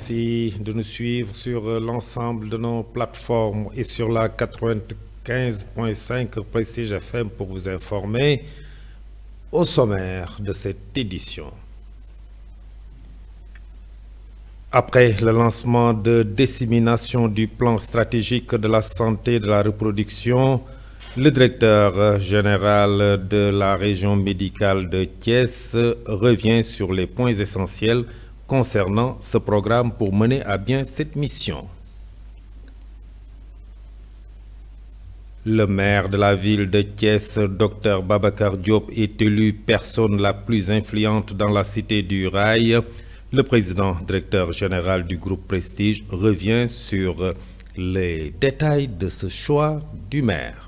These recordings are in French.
Merci de nous suivre sur l'ensemble de nos plateformes et sur la 95.5 Prestige FM pour vous informer au sommaire de cette édition. Après le lancement de dissémination du plan stratégique de la santé et de la reproduction, le directeur général de la région médicale de Thiès revient sur les points essentiels concernant ce programme pour mener à bien cette mission. Le maire de la ville de Thiès, Dr Babacar Diop, est élu personne la plus influente dans la cité du Rail. Le président directeur général du groupe Prestige revient sur les détails de ce choix du maire.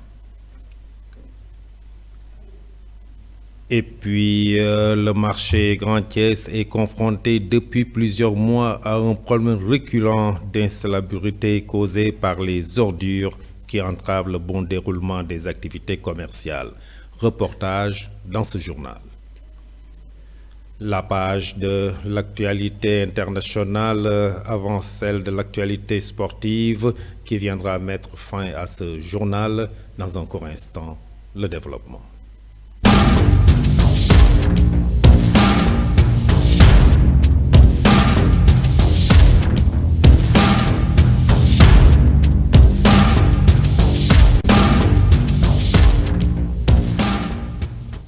Et puis, le marché Grand Thiès est confronté depuis plusieurs mois à un problème récurrent d'insalubrité causé par les ordures qui entravent le bon déroulement des activités commerciales. Reportage dans ce journal. La page de l'actualité internationale avant celle de l'actualité sportive qui viendra mettre fin à ce journal. Dans un court instant, le développement.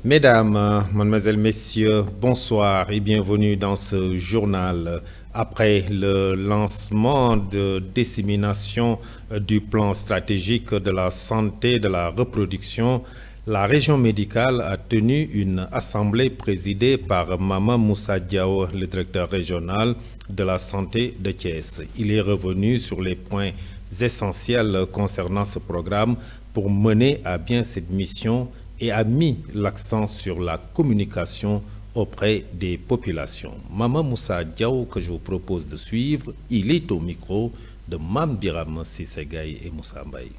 Mesdames, Mademoiselles, Messieurs, bonsoir et bienvenue dans ce journal. Après le lancement de dissémination du plan stratégique de la santé et de la reproduction, la région médicale a tenu une assemblée présidée par Mama Moussa Diao, le directeur régional de la santé de Thiès. Il est revenu sur les points essentiels concernant ce programme pour mener à bien cette mission et a mis l'accent sur la communication auprès des populations. Mama Moussa Diao, que je vous propose de suivre, il est au micro de Mam Biram Sissegaï et Moussa Mbaye.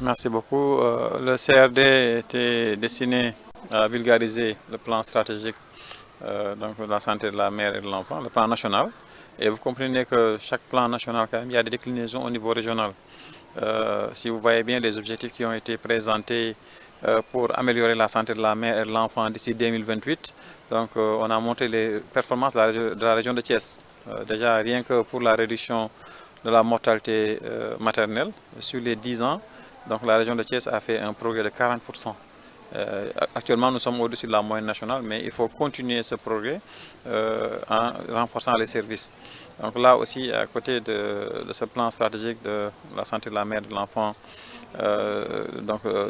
Merci beaucoup. Le CRD était destiné à vulgariser le plan stratégique donc de la santé de la mère et de l'enfant, le plan national. Et vous comprenez que chaque plan national, quand même, il y a des déclinaisons au niveau régional. Si vous voyez bien les objectifs qui ont été présentés pour améliorer la santé de la mère et de l'enfant d'ici 2028. Donc on a montré les performances de la région de Thiès. Déjà rien que pour la réduction de la mortalité maternelle sur les 10 ans, donc la région de Thiès a fait un progrès de 40%. Actuellement nous sommes au-dessus de la moyenne nationale, mais il faut continuer ce progrès en renforçant les services. Donc là aussi, à côté de ce plan stratégique de la santé de la mère et de l'enfant,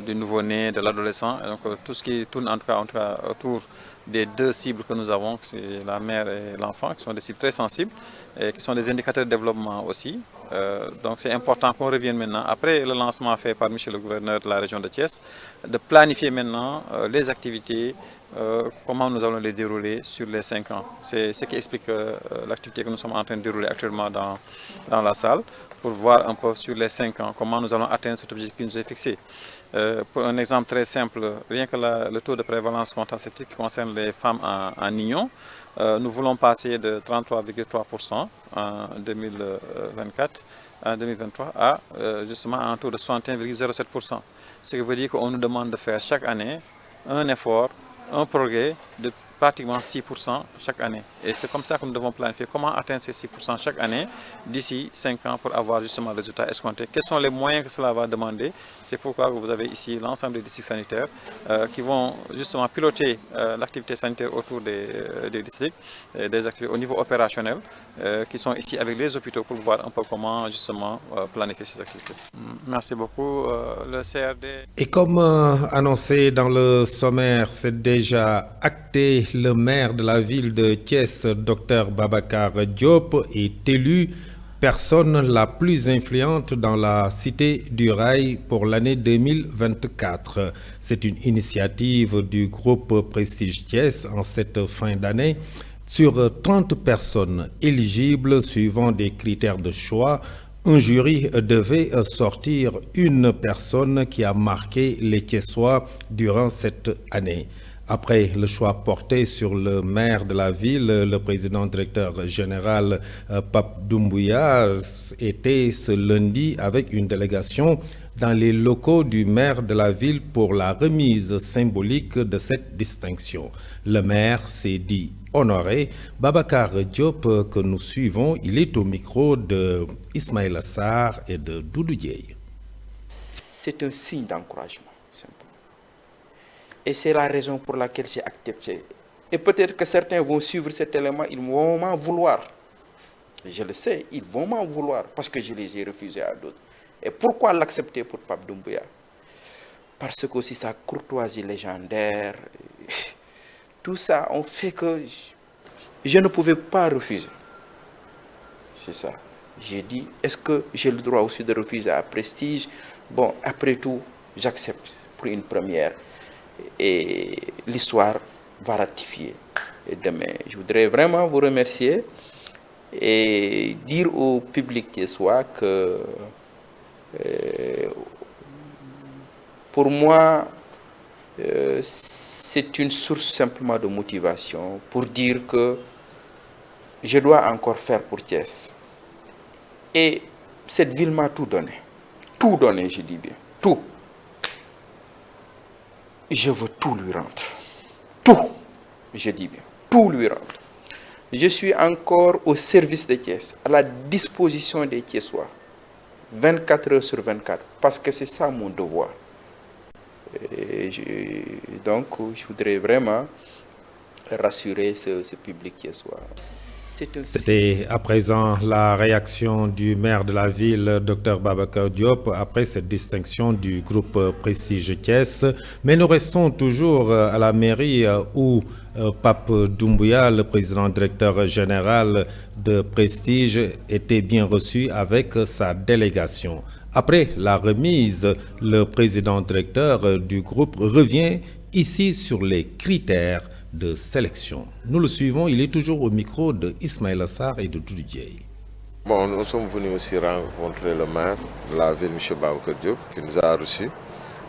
du nouveau-né, de l'adolescent, donc tout ce qui tourne en tout cas autour des deux cibles que nous avons, c'est la mère et l'enfant, qui sont des cibles très sensibles et qui sont des indicateurs de développement aussi. Donc c'est important qu'on revienne maintenant, après le lancement fait par Michel le gouverneur de la région de Thiès, de planifier maintenant les activités, comment nous allons les dérouler sur les 5 ans. C'est ce qui explique l'activité que nous sommes en train de dérouler actuellement dans la salle, pour voir un peu sur les 5 ans comment nous allons atteindre cet objectif qui nous est fixé. Pour un exemple très simple, rien que le taux de prévalence contraceptive qui concerne les femmes en union, nous voulons passer de 33,3% en 2023 à justement un taux de 61,07%. Ce qui veut dire qu'on nous demande de faire chaque année un effort, un progrès de pratiquement 6% chaque année. Et c'est comme ça que nous devons planifier comment atteindre ces 6% chaque année d'ici 5 ans pour avoir justement le résultat escompté. Quels sont les moyens que cela va demander? C'est pourquoi vous avez ici l'ensemble des districts sanitaires qui vont justement piloter l'activité sanitaire autour des districts, des activités au niveau opérationnel, qui sont ici avec les hôpitaux pour voir un peu comment justement planifier ces activités. Merci beaucoup. Le CRD... Et comme annoncé dans le sommaire, c'est déjà acté. Le maire de la ville de Thiès, Dr Babacar Diop, est élu personne la plus influente dans la cité du Rail pour l'année 2024. C'est une initiative du groupe Prestige Thiès en cette fin d'année. Sur 30 personnes éligibles suivant des critères de choix, un jury devait sortir une personne qui a marqué les Thiessois durant cette année. Après le choix porté sur le maire de la ville, le président directeur général Pape Doumbouya était ce lundi avec une délégation dans les locaux du maire de la ville pour la remise symbolique de cette distinction. Le maire s'est dit honoré. Babacar Diop, que nous suivons, il est au micro de Ismaïla Sarr et de Doudou Dieye. C'est un signe d'encouragement, simplement. Et c'est la raison pour laquelle j'ai accepté. Et peut-être que certains vont suivre cet élément, ils vont m'en vouloir. Je le sais, ils vont m'en vouloir parce que je les ai refusés à d'autres. Et pourquoi l'accepter pour Pape Doumbouya? Parce que aussi sa courtoisie légendaire, tout ça ont fait que je ne pouvais pas refuser. C'est ça. J'ai dit, est-ce que j'ai le droit aussi de refuser à Prestige? Bon, après tout, j'accepte pour une première. Et l'histoire va ratifier demain. Je voudrais vraiment vous remercier et dire au public thiessois que pour moi, c'est une source simplement de motivation pour dire que je dois encore faire pour Thiès. Et cette ville m'a tout donné, je dis bien, tout. Je veux tout lui rendre, tout, je dis bien, tout lui rendre. Je suis encore au service des Thiès, à la disposition des Thiessois, 24 heures sur 24, parce que c'est ça mon devoir. Donc, je voudrais vraiment rassurer ce public thiessois. C'était à présent la réaction du maire de la ville, Dr Babacar Diop, après cette distinction du groupe Prestige Thiès. Mais nous restons toujours à la mairie où Pape Doumbouya, le président directeur général de Prestige, était bien reçu avec sa délégation. Après la remise, le président directeur du groupe revient ici sur les critères de sélection. Nous le suivons, il est toujours au micro de Ismaïla Sarr et de Doudou Dieye. Bon, nous sommes venus aussi rencontrer le maire de la ville, M. Babacar Diop, qui nous a reçus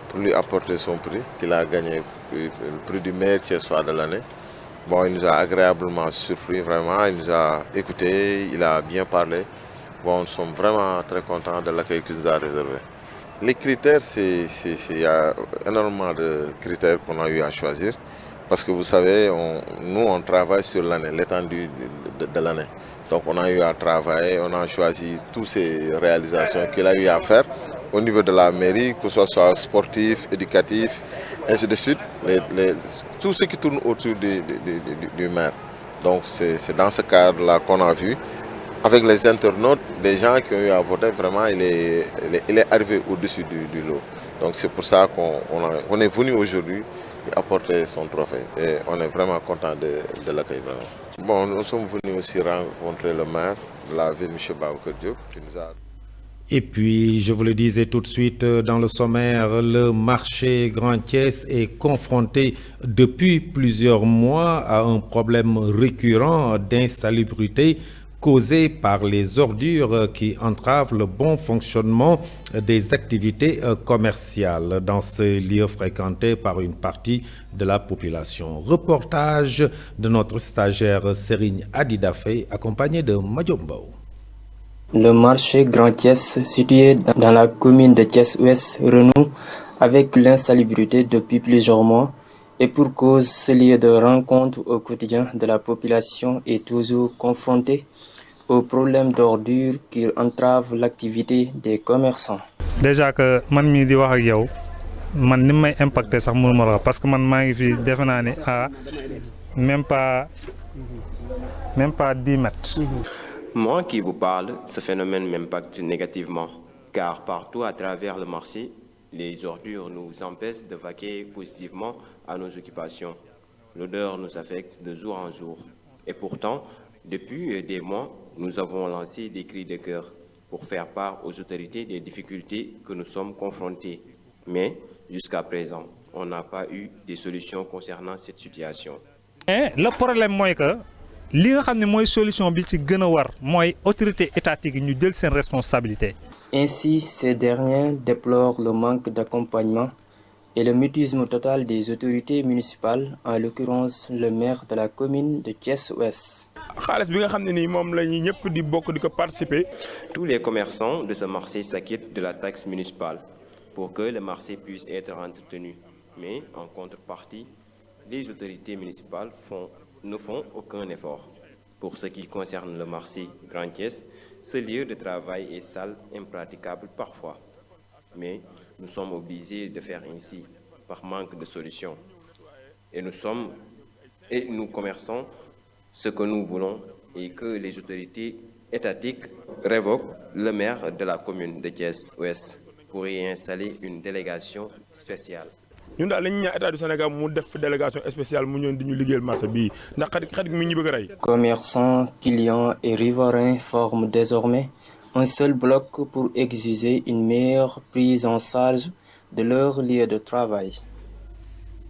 pour lui apporter son prix, qu'il a gagné le prix du meilleur thiessois de l'année. Bon, il nous a agréablement surpris, vraiment, il nous a écoutés, il a bien parlé. Bon, nous sommes vraiment très contents de l'accueil qu'il nous a réservé. Les critères, il y a énormément de critères qu'on a eu à choisir. Parce que vous savez, nous on travaille sur l'année, l'étendue de l'année. Donc on a eu à travailler, on a choisi toutes ces réalisations qu'il a eu à faire au niveau de la mairie, que ce soit sportif, éducatif, ainsi de suite. Tout ce qui tourne autour du maire. Donc c'est dans ce cadre-là qu'on a vu. Avec les internautes, des gens qui ont eu à voter, vraiment, il est arrivé au-dessus du lot. Donc c'est pour ça qu'on est venu aujourd'hui apporter son trophée. Et on est vraiment content de l'accueil. Bon, nous sommes venus aussi rencontrer le maire de la ville, M. Babacar Diop, qui nous a... Et puis, je vous le disais tout de suite dans le sommaire, le marché Grand Thiès est confronté depuis plusieurs mois à un problème récurrent d'insalubrité causé par les ordures qui entravent le bon fonctionnement des activités commerciales dans ce lieu fréquenté par une partie de la population. Reportage de notre stagiaire Serigne Adidafé, accompagné de Madjombo. Le marché Grand Thiès, situé dans la commune de Thiès-Ouest, renoue avec l'insalubrité depuis plusieurs mois. Et pour cause, ce lieu de rencontre au quotidien de la population est toujours confronté aux problèmes d'ordures qui entravent l'activité des commerçants. Déjà que man mi di wax ak yow man ni may impacté sax mënuma la parce que man maa ngi fi defe naa ne à même pas 10 mètres. Moi qui vous parle, ce phénomène m'impacte négativement car partout à travers le marché, les ordures nous empêchent de vaquer positivement à nos occupations. L'odeur nous affecte de jour en jour. Et pourtant, depuis des mois, nous avons lancé des cris de cœur pour faire part aux autorités des difficultés que nous sommes confrontés. Mais jusqu'à présent, on n'a pas eu de solution concernant cette situation. Mais le problème, c'est que li nga xamné moy solution bi ci gëna war moy autorité étatique ñu jël sen responsabilité. Ainsi, ces derniers déplorent le manque d'accompagnement et le mutisme total des autorités municipales, en l'occurrence le maire de la commune de Thiès-Ouest. Tous les commerçants de ce marché s'acquittent de la taxe municipale pour que le marché puisse être entretenu. Mais en contrepartie, les autorités municipales ne font aucun effort. Pour ce qui concerne le marché Grand Thiès, ce lieu de travail est sale, impraticable parfois. Mais nous sommes obligés de faire ainsi par manque de solution. Et nous commerçons ce que nous voulons et que les autorités étatiques révoquent le maire de la commune de Thiès-Ouest pour y installer une délégation spéciale. Commerçants, clients et riverains forment désormais un seul bloc pour exiger une meilleure prise en charge de leur lieu de travail.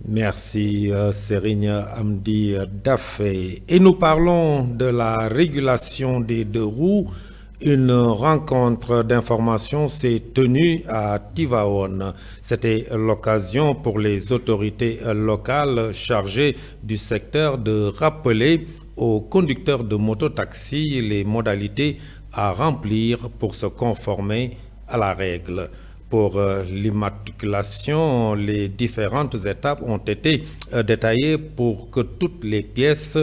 Merci Serigne Amdi Daffé. Et nous parlons de la régulation des deux roues. Une rencontre d'information s'est tenue à Tivaouane. C'était l'occasion pour les autorités locales chargées du secteur de rappeler aux conducteurs de mototaxi les modalités à remplir pour se conformer à la règle. Pour l'immatriculation, les différentes étapes ont été détaillées pour que toutes les pièces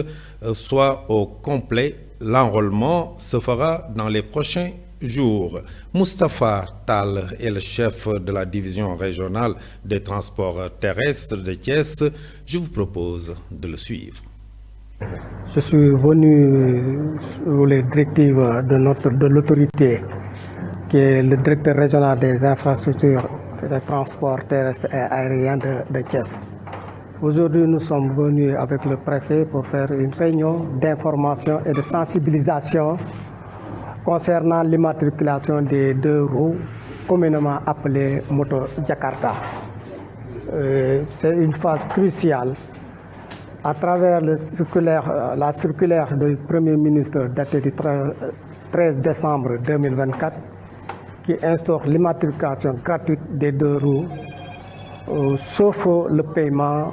soient au complet. L'enrôlement se fera dans les prochains jours. Moustapha Tal est le chef de la division régionale des transports terrestres de Thiès. Je vous propose de le suivre. Je suis venu sous les directives de l'autorité qui est le directeur régional des infrastructures des transports terrestres et aériens de Thiès. Aujourd'hui, nous sommes venus avec le préfet pour faire une réunion d'information et de sensibilisation concernant l'immatriculation des deux roues, communément appelées moto Jakarta. C'est une phase cruciale. À travers la circulaire du Premier ministre datée du 13 décembre 2024, qui instaure l'immatriculation gratuite des deux roues, sauf le paiement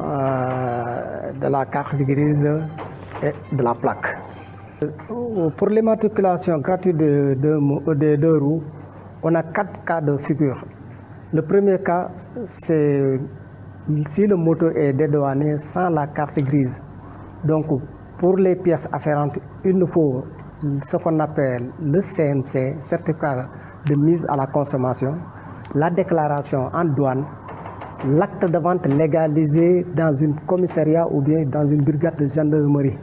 de la carte grise et de la plaque. Pour l'immatriculation gratuite des deux roues, on a 4 cas de figure. Le premier cas, c'est si le moto est dédouané sans la carte grise. Donc, pour les pièces afférentes, il nous faut ce qu'on appelle le CMC, certificat de mise à la consommation, la déclaration en douane, l'acte de vente légalisé dans une commissariat ou bien dans une brigade de gendarmerie,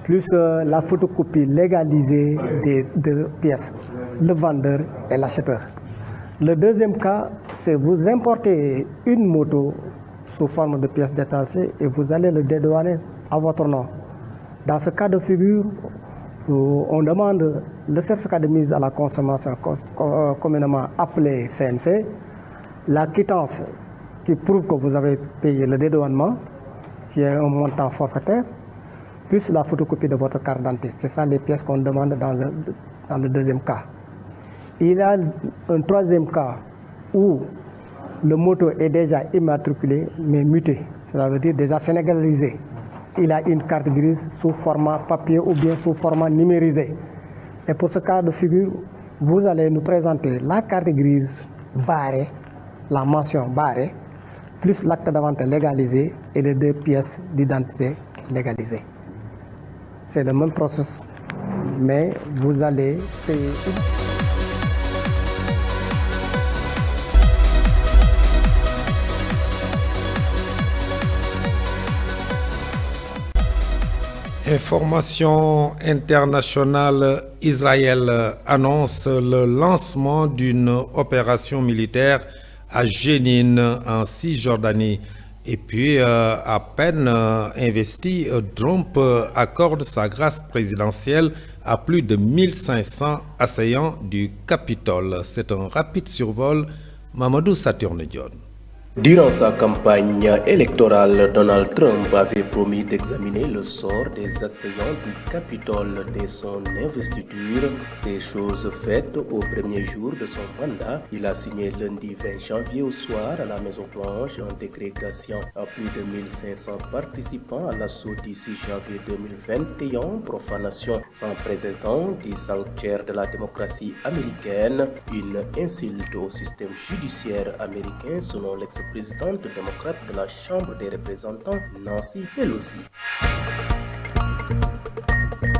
plus la photocopie légalisée des deux pièces, le vendeur et l'acheteur. Le deuxième cas, c'est vous importez une moto sous forme de pièces détachées et vous allez le dédouaner à votre nom. Dans ce cas de figure, on demande le certificat de mise à la consommation communément appelé CMC, la quittance qui prouve que vous avez payé le dédouanement, qui est un montant forfaitaire, plus la photocopie de votre carte d'identité. C'est ça les pièces qu'on demande dans le deuxième cas. Il y a un troisième cas où le moto est déjà immatriculé mais muté, cela veut dire déjà sénégalisé. Il a une carte grise sous format papier ou bien sous format numérisé. Et pour ce cas de figure, vous allez nous présenter la carte grise barrée, la mention barrée, plus l'acte de vente légalisé et les 2 pièces d'identité légalisées. C'est le même processus, mais vous allez payer Information internationale, Israël annonce le lancement d'une opération militaire à Jénine en Cisjordanie. Et puis, à peine investi, Trump accorde sa grâce présidentielle à plus de 1500 assaillants du Capitole. C'est un rapide survol. Mamadou Saturne Dione. Durant sa campagne électorale, Donald Trump avait promis d'examiner le sort des assaillants du Capitole dès son investiture. Ces choses faites au premier jour de son mandat, il a signé lundi 20 janvier au soir à la Maison-Blanche un décret graciant à plus de 1500 participants à l'assaut du 6 janvier 2021, profanation sans précédent du sanctuaire de la démocratie américaine, une insulte au système judiciaire américain selon l'ex-présidente démocrate de la Chambre des représentants, Nancy Pelosi.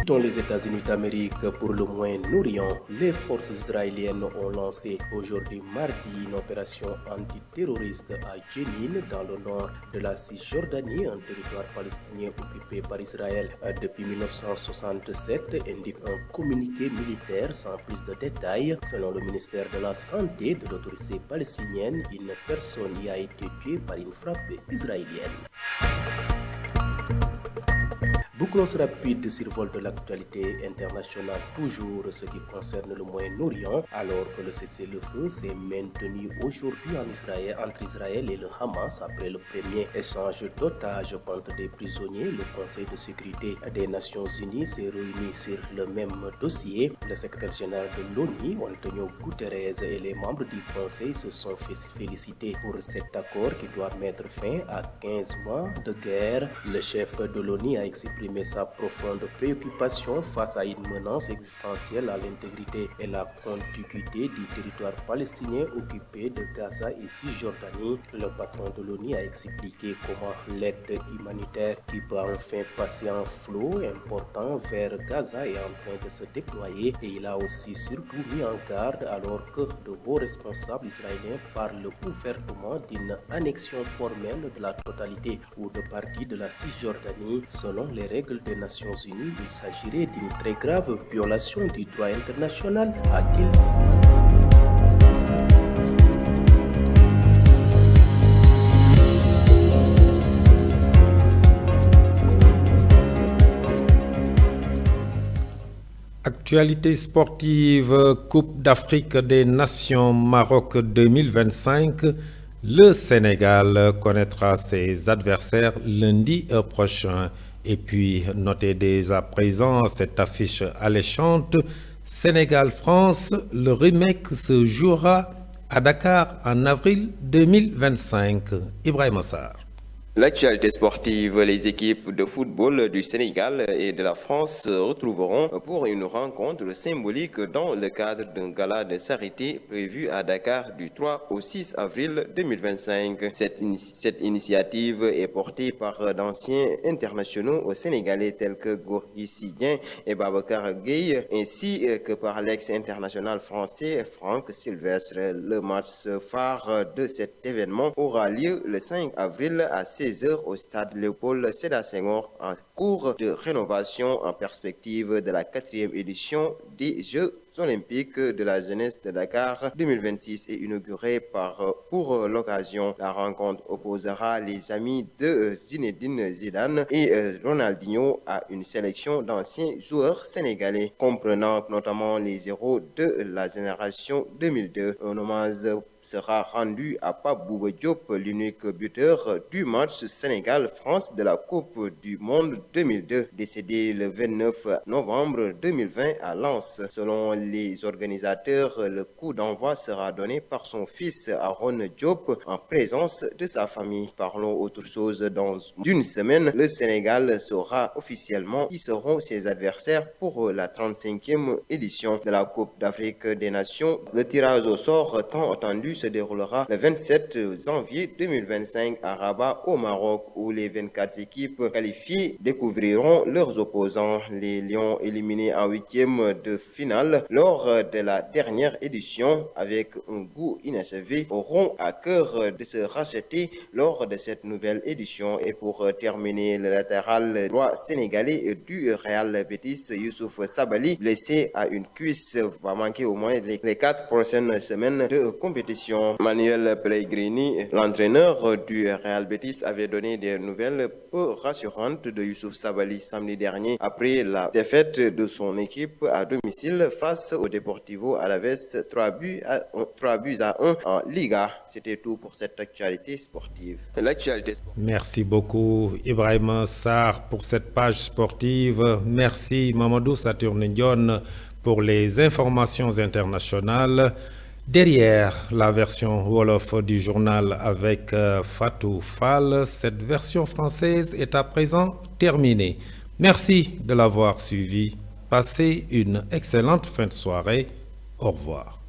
Dans les États-Unis d'Amérique, pour le Moyen-Orient, les forces israéliennes ont lancé aujourd'hui mardi une opération antiterroriste à Jenin, dans le nord de la Cisjordanie, un territoire palestinien occupé par Israël depuis 1967, indique un communiqué militaire sans plus de détails. Selon le ministère de la Santé de l'autorité palestinienne, une personne y a été tuée par une frappe israélienne. Bouclons rapide survol de l'actualité internationale, toujours ce qui concerne le Moyen-Orient, alors que le cessez-le-feu s'est maintenu aujourd'hui entre Israël et le Hamas après le premier échange d'otages contre des prisonniers. Le Conseil de sécurité des Nations Unies s'est réuni sur le même dossier. Le secrétaire général de l'ONU, Antonio Guterres, et les membres du Conseil se sont félicités pour cet accord qui doit mettre fin à 15 mois de guerre. Le chef de l'ONU a exprimé sa profonde préoccupation face à une menace existentielle à l'intégrité et la contiguïté du territoire palestinien occupé de Gaza et Cisjordanie. Le patron de l'ONU a expliqué comment l'aide humanitaire qui peut enfin passer en flot important vers Gaza est en train de se déployer, et il a aussi surtout mis en garde alors que de hauts responsables israéliens parlent ouvertement d'une annexion formelle de la totalité ou de partie de la Cisjordanie. Selon les règles des Nations Unies, il s'agirait d'une très grave violation du droit international, a-t-il dit. Actualité sportive, Coupe d'Afrique des Nations Maroc 2025. Le Sénégal connaîtra ses adversaires lundi prochain. Et puis, notez dès à présent cette affiche alléchante. Sénégal-France, le remake se jouera à Dakar en avril 2025. Ibrahim Assar. L'actualité sportive, les équipes de football du Sénégal et de la France se retrouveront pour une rencontre symbolique dans le cadre d'un gala de charité prévu à Dakar du 3 au 6 avril 2025. Cette initiative est portée par d'anciens internationaux sénégalais tels que Gorgui Sy Dieng et Babacar Gueye, ainsi que par l'ex-international français Franck Sylvestre. Le match phare de cet événement aura lieu le 5 avril à 16h au stade Léopold Sédar Senghor, en cours de rénovation en perspective de la 4e édition des Jeux olympiques de la jeunesse de Dakar 2026 est inaugurée pour l'occasion. La rencontre opposera les amis de Zinedine Zidane et Ronaldinho à une sélection d'anciens joueurs sénégalais, comprenant notamment les héros de la génération 2002. Un hommage sera rendu à Pape Bouba Diop, l'unique buteur du match Sénégal-France de la Coupe du Monde 2002, décédé le 29 novembre 2020 à Lens. Selon les organisateurs, le coup d'envoi sera donné par son fils Aaron Diop en présence de sa famille. Parlons autre chose. Dans une semaine, le Sénégal saura officiellement qui seront ses adversaires pour la 35e édition de la Coupe d'Afrique des Nations. Le tirage au sort tant attendu se déroulera le 27 janvier 2025 à Rabat au Maroc, où les 24 équipes qualifiées découvriront leurs opposants. Les Lions, éliminés en 8e de finale lors de la dernière édition avec un goût inachevé, auront à cœur de se racheter lors de cette nouvelle édition. Et pour terminer, le latéral droit sénégalais du Real Betis, Youssouf Sabaly, blessé à une cuisse, va manquer au moins les 4 prochaines semaines de compétition compétition. Manuel Pellegrini, l'entraîneur du Real Betis, avait donné des nouvelles peu rassurantes de Youssouf Sabaly samedi dernier après la défaite de son équipe à domicile face au Deportivo Alavés 3 buts à 1 en Liga. C'était tout pour cette actualité sportive. Merci beaucoup Ibrahima Sarr pour cette page sportive. Merci Mamadou Saturne Ndione pour les informations internationales. Derrière la version Wolof du journal avec Fatou Fall, cette version française est à présent terminée. Merci de l'avoir suivi. Passez une excellente fin de soirée. Au revoir.